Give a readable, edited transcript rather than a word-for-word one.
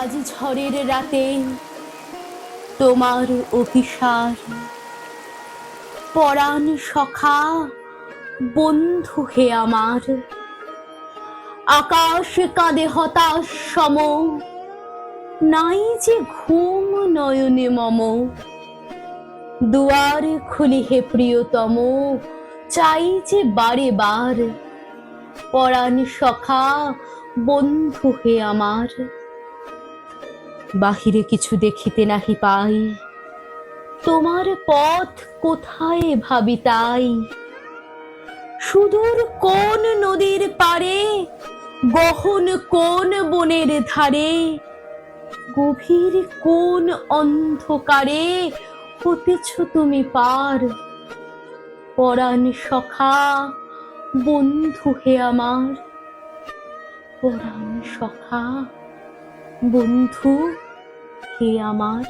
আজ ঝড়ের রাতে তোমার অভিসার, পরাণ সখা বন্ধু হে আমার। আকাশ কাঁদে হতাশ সম, নাই যে ঘুম নয়নে মম। দুয়ার খুলি হে প্রিয়তম, চাই যে বারে বার। পরাণ সখা বন্ধু হে আমার। বাহিরে কিছু দেখিতে নাহি পাই, তোমার পথ কোথায় ভাবি তাই। সুদূর কোন নদীর পারে, গহন কোন বনের ধারে, গভীর কোন অন্ধকারে হতেছ তুমি পার। পরাণ সখা বন্ধু হে আমার। পরাণ সখা বন্ধু হে আমার।